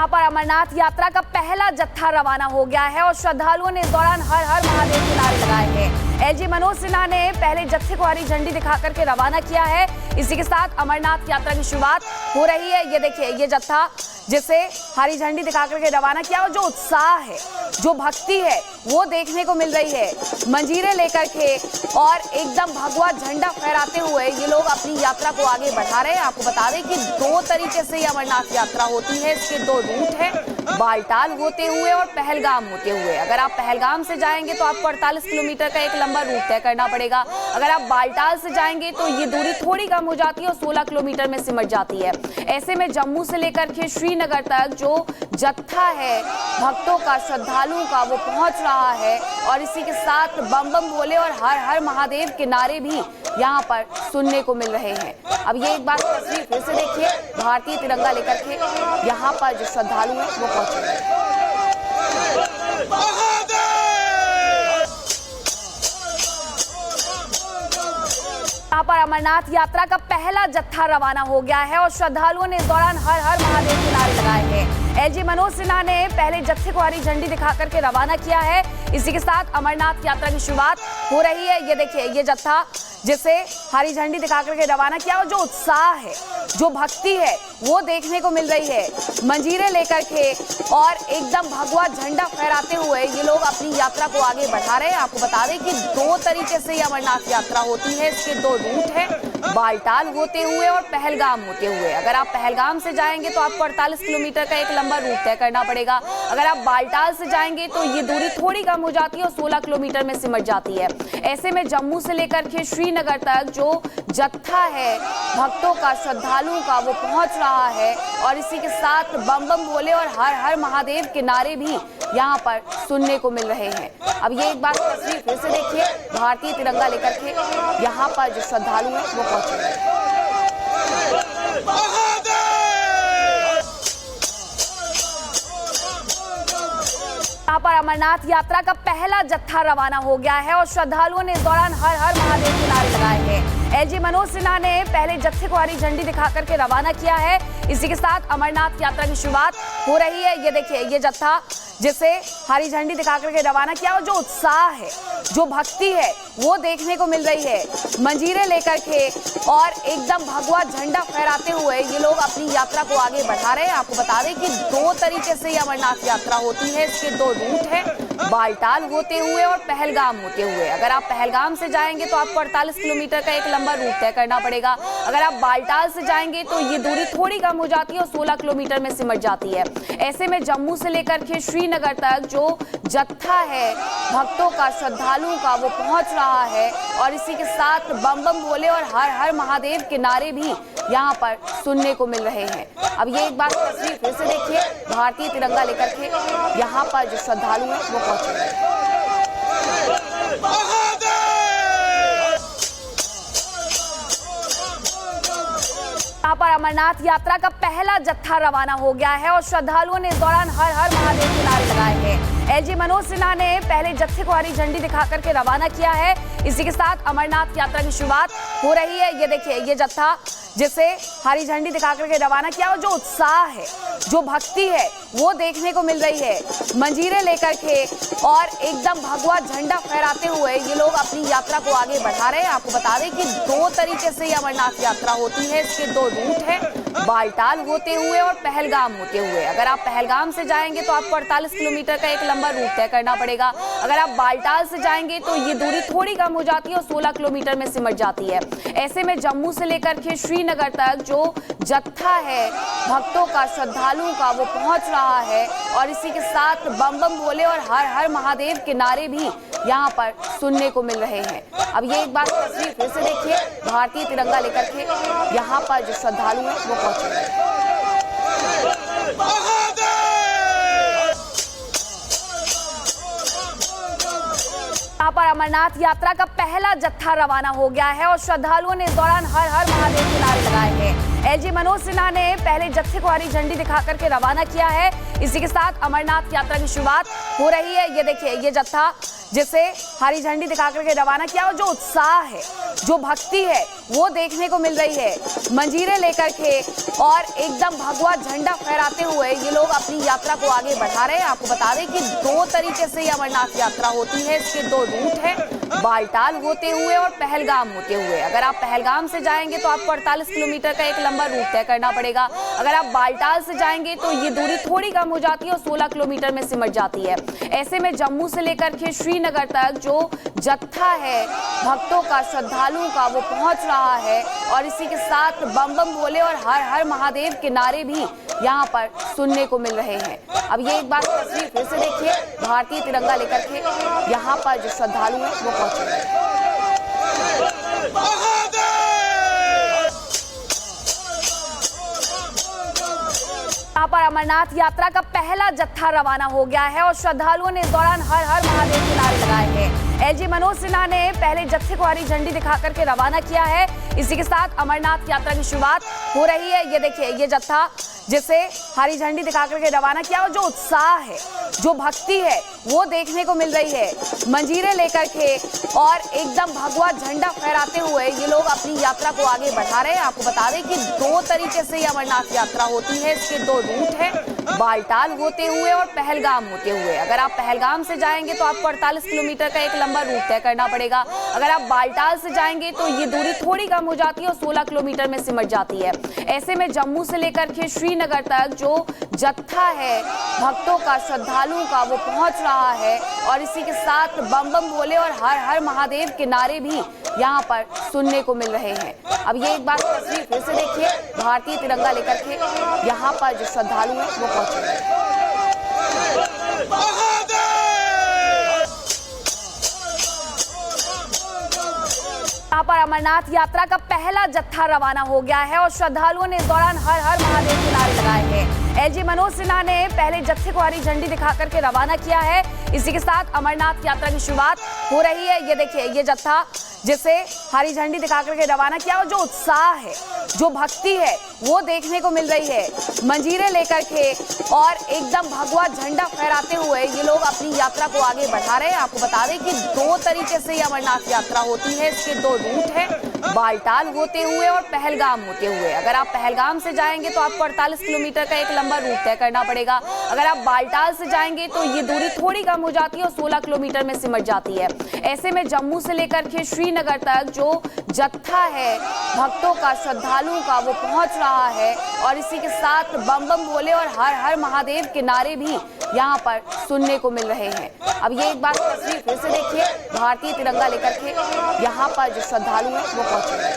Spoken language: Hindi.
यहाँ पर अमरनाथ यात्रा का पहला जत्था रवाना हो गया है और श्रद्धालुओं ने इस दौरान हर हर महादेव के नारे लगाए हैं। एलजी मनोज सिन्हा ने पहले जत्थे को हरी झंडी दिखा करके रवाना किया है। इसी के साथ अमरनाथ यात्रा की शुरुआत हो रही है। ये देखिए, ये जत्था जिसे हरी झंडी दिखा करके रवाना किया और जो उत्साह है, जो भक्ति है, वो देखने को मिल रही है। मंजीरे लेकर के और एकदम भगवा झंडा फहराते हुए ये लोग अपनी यात्रा को आगे बढ़ा रहे हैं। आपको बता दें कि दो तरीके से ये अमरनाथ यात्रा होती है। इसके दो रूट हैं, बालटाल होते हुए और पहलगाम होते हुए। अगर आप पहलगाम से जाएंगे तो आपको 48 किलोमीटर का एक लंबा रूट तय करना पड़ेगा। अगर आप बालटाल से जाएंगे तो ये दूरी थोड़ी कम हो जाती है और 16 किलोमीटर में सिमट जाती है। ऐसे में जम्मू से लेकर के श्रीनगर तक जो जत्था है भक्तों का, श्रद्धालुओं का, वो पहुंच रहा है और इसी के साथ बम बम भोले और हर हर महादेव के नारे भी यहाँ पर सुनने को मिल रहे हैं। अब ये एक बार तस्वीर फिर से देखिए, भारतीय तिरंगा लेकर के यहाँ पर जो श्रद्धालु हैं वो पहुंचे हैं। यहाँ पर अमरनाथ यात्रा का पहला जत्था रवाना हो गया है और श्रद्धालुओं ने इस दौरान हर हर महादेव के नारे लगाए हैं। एलजी मनोज सिन्हा ने पहले जत्थे को हरी झंडी दिखा करके रवाना किया है। इसी के साथ अमरनाथ यात्रा की शुरुआत हो रही है। ये देखिए, ये जत्था जिसे हरी झंडी दिखा करके रवाना किया और जो उत्साह है, जो भक्ति है, वो देखने को मिल रही है। मंजीरे लेकर के और एकदम भगवा झंडा फहराते हुए ये लोग अपनी यात्रा को आगे बढ़ा रहे हैं। आपको बता दें कि दो तरीके से ये अमरनाथ यात्रा होती है। इसके दो रूट हैं, बालटाल होते हुए और पहलगाम होते हुए। अगर आप पहलगाम से जाएंगे तो आपको 48 किलोमीटर का एक लंबा रूट तय करना पड़ेगा। अगर आप बालटाल से जाएंगे तो ये दूरी थोड़ी कम हो जाती है और 16 किलोमीटर में सिमट जाती है। ऐसे में जम्मू से लेकर के श्रीनगर तक जो जत्था है भक्तों का, श्रद्धालुओं का, वो पहुंच रहा है और इसी के साथ बम बम भोले और हर हर महादेव के नारे भी यहाँ पर सुनने को मिल रहे हैं। अब ये एक बार तस्वीर फिर से देखिए, भारतीय तिरंगा लेकर के यहाँ पर जो श्रद्धालु हैं वो पहुंचे हैं। यहाँ पर अमरनाथ यात्रा का पहला जत्था रवाना हो गया है और श्रद्धालुओं ने इस दौरान हर हर महादेव के नारे लगाए हैं। एलजी मनोज सिन्हा ने पहले जत्थे को हरी झंडी दिखा करके रवाना किया है। इसी के साथ अमरनाथ यात्रा की शुरुआत हो रही है। ये देखिए, ये जत्था जिसे हरी झंडी दिखा करके रवाना किया और जो उत्साह है, जो भक्ति है, वो देखने को मिल रही है। मंजीरे लेकर के और एकदम भगवा झंडा फहराते हुए ये लोग अपनी यात्रा को आगे बढ़ा रहे हैं। आपको बता दें कि दो तरीके से ये अमरनाथ यात्रा होती है। इसके दो रूट हैं, बालटाल होते हुए और पहलगाम होते हुए। अगर आप पहलगाम से जाएंगे तो आपको 48 किलोमीटर का एक लंबा रूट तय करना पड़ेगा। अगर आप बालटाल से जाएंगे तो ये दूरी थोड़ी कम हो जाती है और 16 किलोमीटर में सिमट जाती है। ऐसे में जम्मू से लेकर के श्रीनगर तक जो जत्था है भक्तों का, श्रद्धालुओं का, वो पहुंच रहा है और इसी के साथ बम बम भोले और हर हर महादेव के नारे भी यहाँ पर सुनने को मिल रहे हैं। अब ये एक बार तस्वीर फिर से देखिए, भारतीय तिरंगा लेकर के यहाँ पर जो श्रद्धालु हैं वो पहुंचे हैं। यहाँ पर अमरनाथ यात्रा का पहला जत्था रवाना हो गया है और श्रद्धालुओं ने इस दौरान हर हर महादेव के नारे लगाए हैं। एलजी मनोज सिन्हा ने पहले जत्थे को हरी झंडी दिखा करके रवाना किया है। इसी के साथ अमरनाथ यात्रा की शुरुआत हो रही है। ये देखिए, ये जत्था जिसे हरी झंडी दिखा करके रवाना किया और जो उत्साह है, जो भक्ति है, वो देखने को मिल रही है। मंजीरे लेकर के और एकदम भगवा झंडा फहराते हुए ये लोग अपनी यात्रा को आगे बढ़ा रहे हैं। आपको बता दें कि दो तरीके से ये अमरनाथ यात्रा होती है। इसके दो रूट हैं, बालटाल होते हुए और पहलगाम होते हुए। अगर आप पहलगाम से जाएंगे तो आपको 48 किलोमीटर का एक लंबा रूट तय करना पड़ेगा। अगर आप बालटाल से जाएंगे तो ये दूरी थोड़ी कम हो जाती है और 16 किलोमीटर में सिमट जाती है। ऐसे में जम्मू से लेकर के श्रीनगर तक जो जत्था है भक्तों का, श्रद्धालुओं का, वो पहुंच रहा है और इसी के साथ बम बम भोले और हर हर महादेव के नारे भी यहाँ पर सुनने को मिल रहे हैं। अब ये एक बार तस्वीर फिर से देखिए, भारतीय तिरंगा लेकर के यहाँ पर जो श्रद्धालु हैं वो पहुंचे हैं। यहाँ पर अमरनाथ यात्रा का पहला जत्था रवाना हो गया है और श्रद्धालुओं ने इस दौरान हर हर महादेव के नारे लगाए हैं। एलजी मनोज सिन्हा ने पहले जत्थे को हरी झंडी दिखा करके रवाना किया है। इसी के साथ अमरनाथ यात्रा की शुरुआत हो रही है। ये देखिए, ये जत्था जिसे हरी झंडी दिखा करके रवाना किया और जो उत्साह है, जो भक्ति है, वो देखने को मिल रही है। मंजीरे लेकर के और एकदम भगवा झंडा फहराते हुए ये लोग अपनी यात्रा को आगे बढ़ा रहे हैं। आपको बता दें कि 2 तरीके से ये अमरनाथ यात्रा होती है। इसके 2 रूट हैं, बालटाल होते हुए और पहलगाम होते हुए। अगर आप पहलगाम से जाएंगे तो आपको 48 किलोमीटर का एक लंबा रूट तय करना पड़ेगा। अगर आप बालटाल से जाएंगे तो ये दूरी थोड़ी कम हो जाती है और 16 किलोमीटर में सिमट जाती है। ऐसे में जम्मू से लेकर के श्रीनगर तक जो जत्था है भक्तों का, श्रद्धालुओं का, वो पहुंच रहा है और इसी के साथ बम बम भोले और हर हर महादेव के नारे भी यहाँ पर सुनने को मिल रहे हैं। अब ये एक बार तस्वीर फिर से देखिए, भारतीय तिरंगा लेकर के यहाँ पर जो श्रद्धालु हैं वो पहुंचे हैं। यहाँ पर अमरनाथ यात्रा का पहला जत्था रवाना हो गया है और श्रद्धालुओं ने इस दौरान हर हर महादेव के नारे लगाए हैं। एलजी मनोज सिन्हा ने पहले जत्थे को हरी झंडी दिखा करके रवाना किया है। इसी के साथ अमरनाथ यात्रा की शुरुआत हो रही है। ये देखिए, ये जत्था जिसे हरी झंडी दिखा करके रवाना किया और जो उत्साह है, जो भक्ति है, वो देखने को मिल रही है। मंजीरे लेकर के और एकदम भगवा झंडा फहराते हुए ये लोग अपनी यात्रा को आगे बढ़ा रहे हैं। आपको बता दें कि 2 तरीके से ये अमरनाथ यात्रा होती है। इसके 2 रूट हैं, बालटाल होते हुए और पहलगाम होते हुए। अगर आप पहलगाम से जाएंगे तो आपको 48 किलोमीटर का एक लंबा रूट तय करना पड़ेगा। अगर आप बालटाल से जाएंगे तो ये दूरी थोड़ी कम हो जाती है और 16 किलोमीटर में सिमट जाती है। ऐसे में जम्मू से लेकर के श्रीनगर तक जो जत्था है भक्तों का, श्रद्धालुओं का, वो पहुंच रहा है और इसी के साथ बम बम भोले और हर हर महादेव के नारे भी यहाँ पर सुनने को मिल रहे हैं। अब ये एक बार तस्वीर फिर से देखिए, भारतीय तिरंगा लेकर के यहाँ पर जो श्रद्धालु हैं वो पहुंचे हैं। यहाँ पर अमरनाथ यात्रा का पहला जत्था रवाना हो गया है और श्रद्धालुओं ने इस दौरान हर हर महादेव के नारे लगाए हैं। एलजी मनोज सिन्हा ने पहले जत्थे को हरी झंडी दिखा करके रवाना किया है। इसी के साथ अमरनाथ यात्रा की शुरुआत हो रही है। ये देखिए, ये जत्था जिसे हरी झंडी दिखा करके रवाना किया और जो उत्साह है, जो भक्ति है, वो देखने को मिल रही है। मंजीरे लेकर के और एकदम भगवा झंडा फहराते हुए ये लोग अपनी यात्रा को आगे बढ़ा रहे हैं। आपको बता दें कि 2 तरीके से ये अमरनाथ यात्रा होती है। इसके 2 रूट हैं, बालटाल होते हुए और पहलगाम होते हुए। अगर आप पहलगाम से जाएंगे तो आपको 48 किलोमीटर का एक लंबा रूट तय करना पड़ेगा। अगर आप बालटाल से जाएंगे तो ये दूरी थोड़ी कम हो जाती है और 16 किलोमीटर में सिमट जाती है। ऐसे में जम्मू से लेकर के श्रीनगर तक जो जत्था है भक्तों का, श्रद्धालुओं का, वो पहुंच रहा है और इसी के साथ बम बम भोले और हर हर महादेव के नारे भी यहाँ पर सुनने को मिल रहे हैं। अब ये एक बार तस्वीर फिर से देखिए, भारतीय तिरंगा लेकर के यहाँ पर जो श्रद्धालु हैं वो पहुंचे हैं।